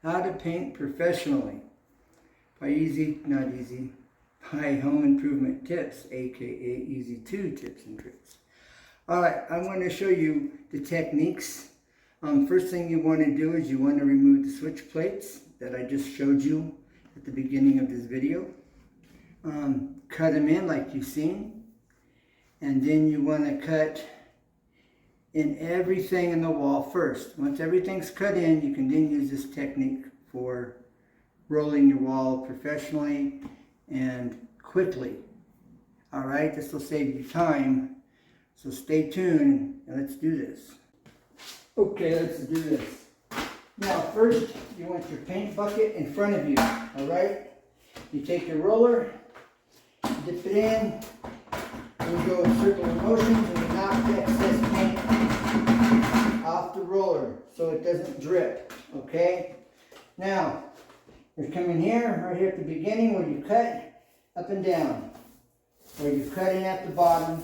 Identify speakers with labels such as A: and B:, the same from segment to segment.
A: How to Paint Professionally by by Home Improvement Tips, aka Easy 2 Tips and Tricks. Alright, I'm going to show you the techniques. First thing you want to do is you want to remove the switch plates that I just showed you at the beginning of this video. Cut them in like you've seen. And then you want to cut in everything in the wall first. Once everything's cut in, you can then use this technique for rolling your wall professionally and quickly. Alright, this will save you time. So stay tuned and let's do this. Okay, let's do this. Now first, you want your paint bucket in front of you. Alright? You take your roller, dip it in, and you go in circular motions and you knock the excess paint off the roller so it doesn't drip. Okay? Now, you come in here, right here at the beginning where you cut up and down. Where you cut in at the bottom.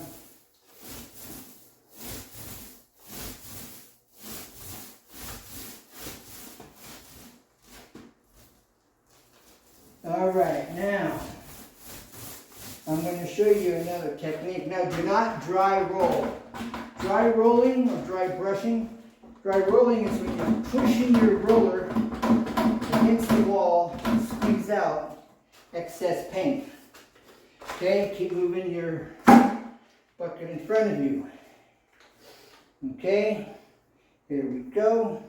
A: Alright, now I'm going to show you another technique. Now do not dry roll. Dry rolling or dry brushing. Dry rolling is when you're pushing your roller against the wall to squeeze out excess paint. Okay, keep moving your bucket in front of you. Okay, here we go.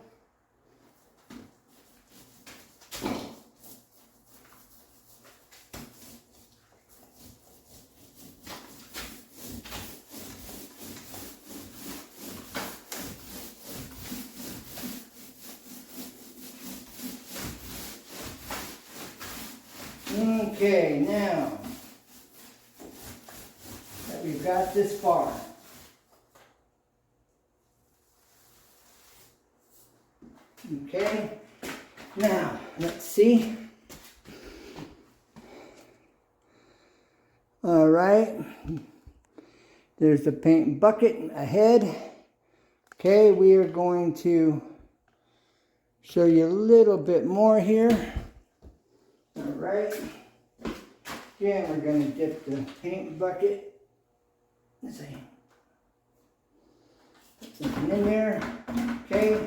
A: Okay, now that we've got this far, okay, now let's see. All right, there's the paint bucket ahead. Okay, we are going to show you a little bit more here. Alright, again we're going to dip the paint bucket, let's see, put something in there, okay,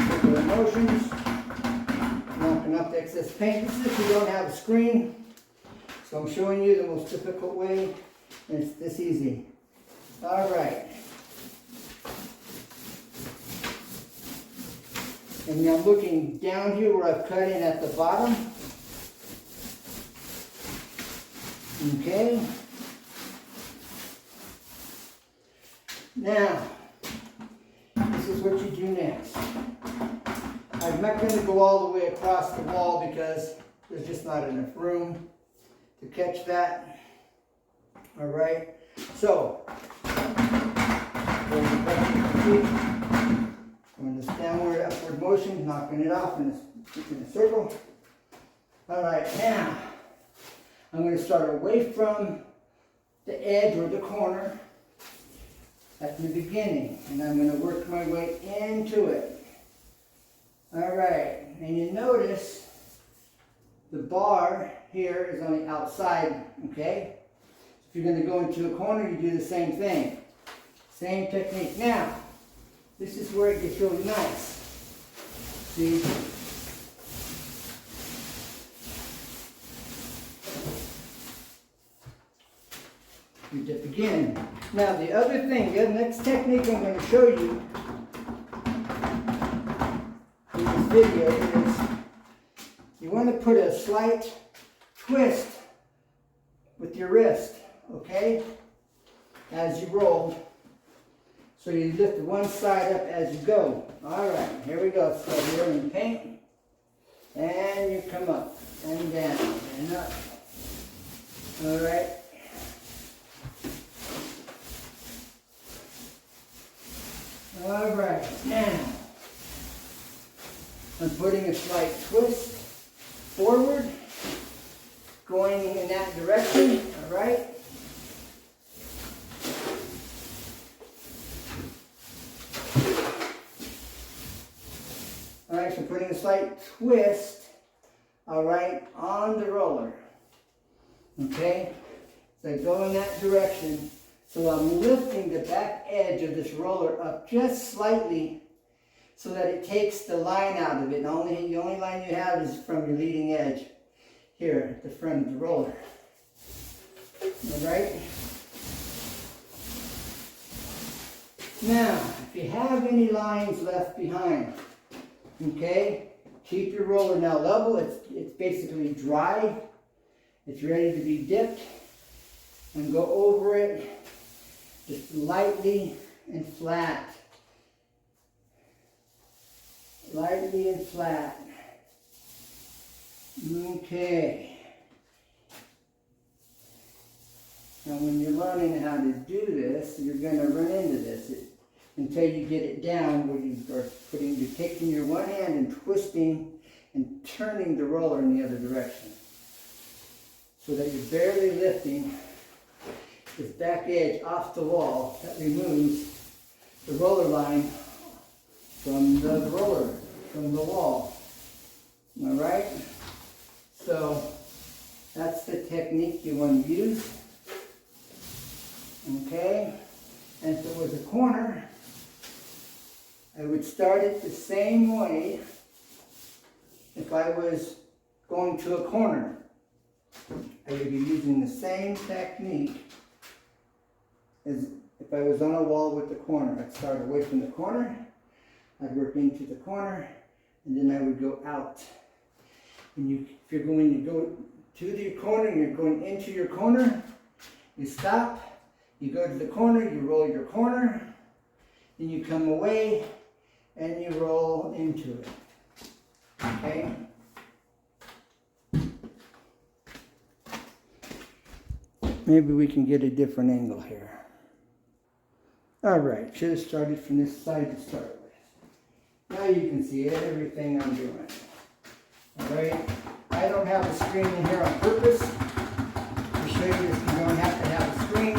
A: circular motions, knocking off the excess paint. This is if you don't have a screen, so I'm showing you the most difficult way, and it's this easy. Alright. And now I'm looking down here where I've cut in at the bottom. Okay. Now, this is what you do next. I'm not going to go all the way across the wall because there's just not enough room to catch that. Alright. So, in this downward, upward motion, knocking it off in a circle. Alright, now I'm going to start away from the edge or the corner at the beginning, and I'm going to work my way into it. Alright, and you notice the bar here is on the outside, okay? If you're going to go into a corner, you do the same thing. Same technique. Now, this is where it gets really nice. See? You dip again. Now the other thing, the next technique I'm going to show you in this video is you want to put a slight twist with your wrist, okay? As you roll. So you lift one side up as you go. Alright, here we go. So you're in paint. And you come up and down and up. Alright. Alright, now I'm putting a slight twist forward, going in that direction. Alright. Alright, direction, putting a slight twist, all right, on the roller. Okay? So I go in that direction. So I'm lifting the back edge of this roller up just slightly so that it takes the line out of it. The only line you have is from your leading edge here at the front of the roller. All right? Now, if you have any lines left behind, okay, keep your roller now level. It's basically dry. It's ready to be dipped. And go over it just lightly and flat. Lightly and flat. Okay. Now when you're learning how to do this, you're going to run into this until you get it down where you are you're taking your one hand and twisting and turning the roller in the other direction. So that you're barely lifting this back edge off the wall. That removes the roller line from the wall. All right? So that's the technique you want to use. Okay? And if it was a corner, I would start it the same way if I was going to a corner. I would be using the same technique as if I was on a wall with the corner. I'd start away from the corner, I'd work into the corner, and then I would go out. And if you're going to go to the corner and you're going into your corner, you stop, you go to the corner, you roll your corner, then you come away and you roll into it. Okay? Maybe we can get a different angle here. All right, should have started from this side to start with. Now you can see everything I'm doing. All right, I don't have a screen in here on purpose to show you this. You don't have to have a screen.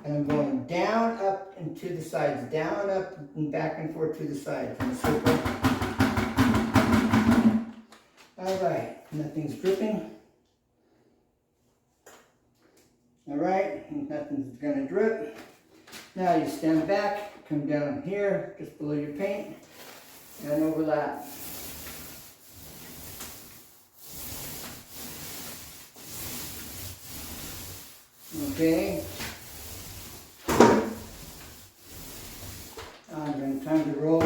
A: And I'm going down, up, and to the sides, down, up, and back and forth to the sides in a circle. All right, nothing's dripping. All right, nothing's gonna drip. Now you stand back, come down here, just below your paint, and overlap. Okay. Then time to roll,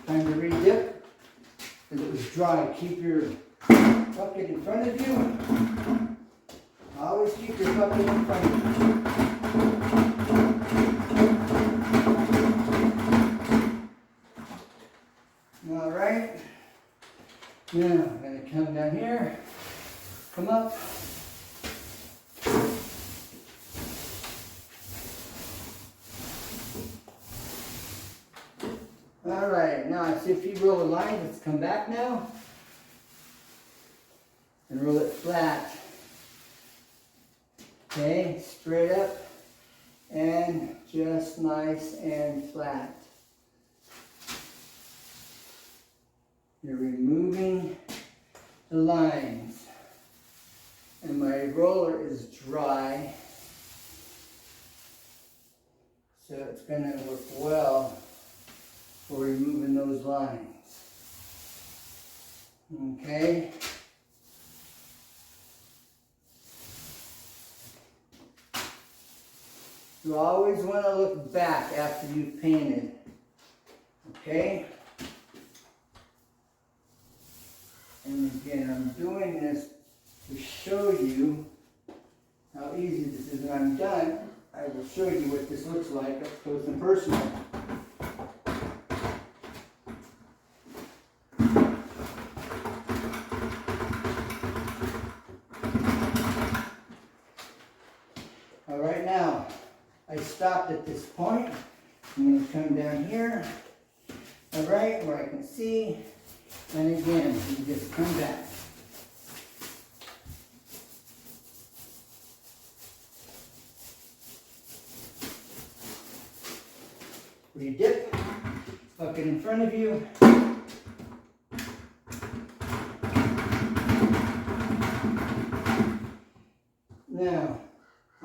A: time to re-dip, because it was dry. Keep your bucket in front of you. Always keep your bucket in front of you. All right. Now I'm going to come down here, come up. All right, now I see a few roller lines. Let's come back now and roll it flat. Okay, straight up and just nice and flat. You're removing the lines. And my roller is dry, so it's going to work well for removing those lines. Okay? You always want to look back after you've painted. Okay? And again, I'm doing this to show you how easy this is. When I'm done, I will show you what this looks like up close and personal. All right, now, I stopped at this point. I'm going to come down here, all right, where I can see. And again, you just come back. Re-dip, bucket in front of you,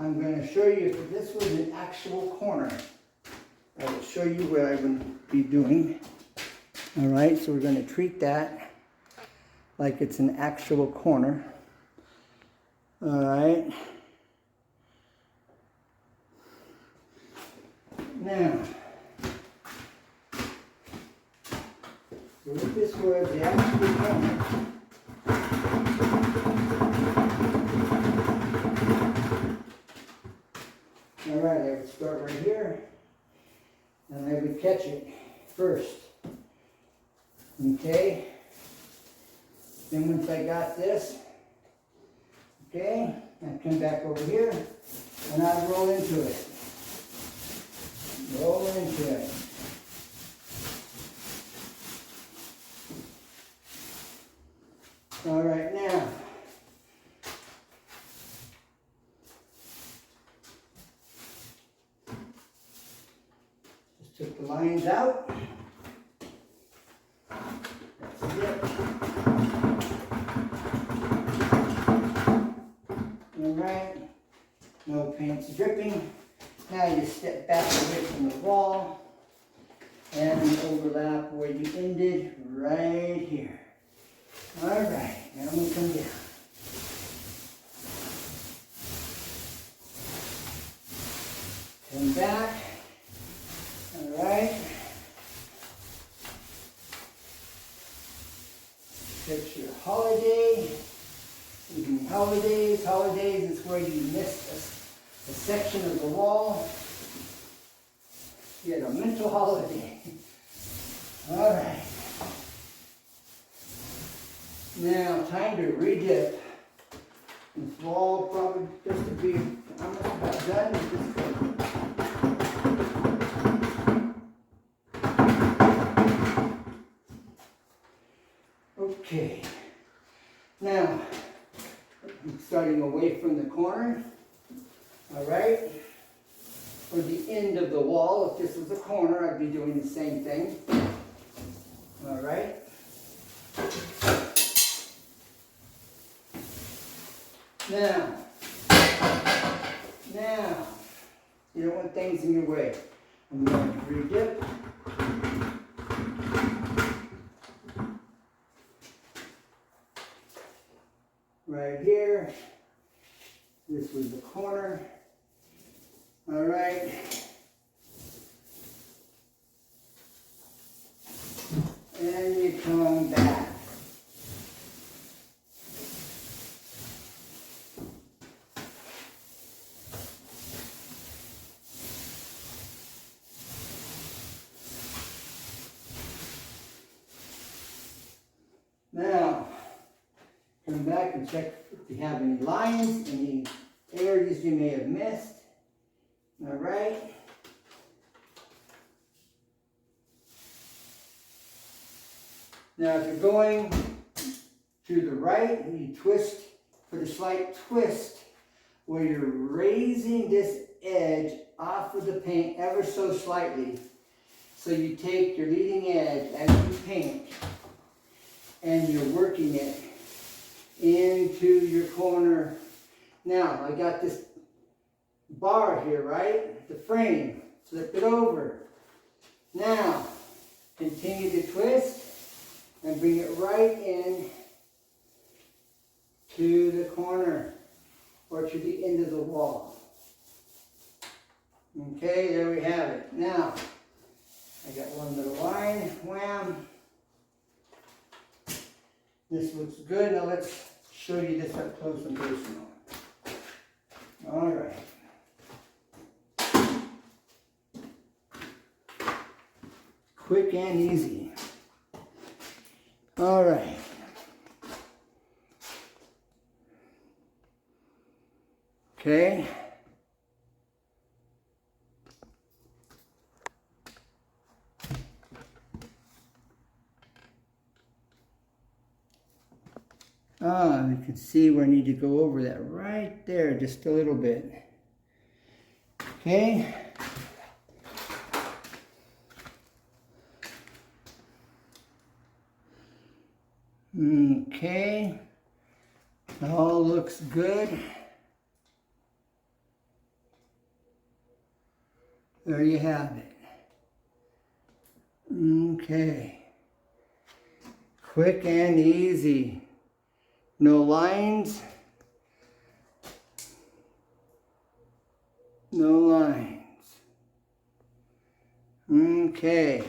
A: I'm going to show you if this was an actual corner. I will show you what I would be doing. All right, so we're going to treat that like it's an actual corner. All right. Now, so if this was the actual corner, all right, I would start right here, and I would catch it first. Okay? Then once I got this, okay, I come back over here, and I roll into it. Roll into it. All right, now, just took the lines out. That's it. All right, no paint's dripping. Now you step back away from the wall and you overlap where you ended right here. All right, now I'm going to come down. Come back. All right. Picture holiday. Even holidays. Holidays is where you missed a section of the wall. You had a mental holiday. All right. Now, time to re-dip. This wall probably just to be almost about done with this coat. Okay. Now, I'm starting away from the corner. All right. Or the end of the wall. If this was a corner, I'd be doing the same thing. All right. Now, you don't want things in your way. I'm going to re-dip. Right here. This was the corner. All right. And you come back. Now, come back and check if you have any lines, any areas you may have missed. All right. Now, if you're going to the right, you twist, put a slight twist where you're raising this edge off of the paint ever so slightly. So you take your leading edge as you paint and you're working it into your corner. Now, I got this bar here, right? The frame. Flip it over. Now, continue to twist and bring it right in to the corner or to the end of the wall. Okay, there we have it. Now, I got one little line. Wham. This looks good. Now let's show you this up close and personal. All right. Quick and easy. All right. Okay. You can see where I need to go over that right there, just a little bit. Okay. Okay. All looks good. there you have it. Okay. Quick and easy. No lines. No lines. Okay.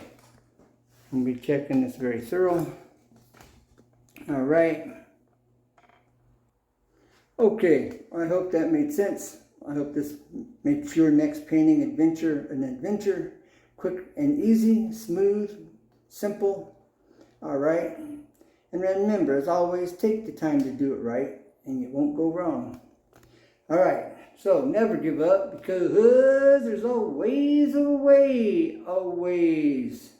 A: I'll be checking this very thorough. All right. Okay, I hope that made sense. I hope this makes your next painting adventure an adventure. Quick and easy, smooth, simple. All right. And remember, as always, take the time to do it right and you won't go wrong. All right. So never give up because there's always a way, always.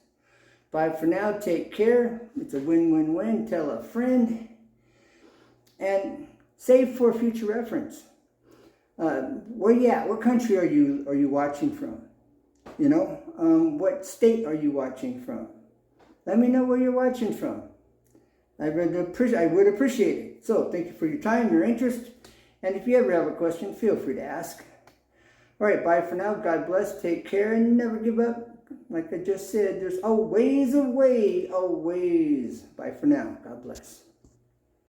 A: Bye for now. Take care. It's a win-win-win. Tell a friend. And save for future reference. Where you at? What country are you watching from? You know, what state are you watching from? Let me know where you're watching from. I would appreciate it. So thank you for your time, your interest. And if you ever have a question, feel free to ask. All right, bye for now. God bless. Take care and never give up. Like I just said, there's always a way, always. Bye for now. God bless.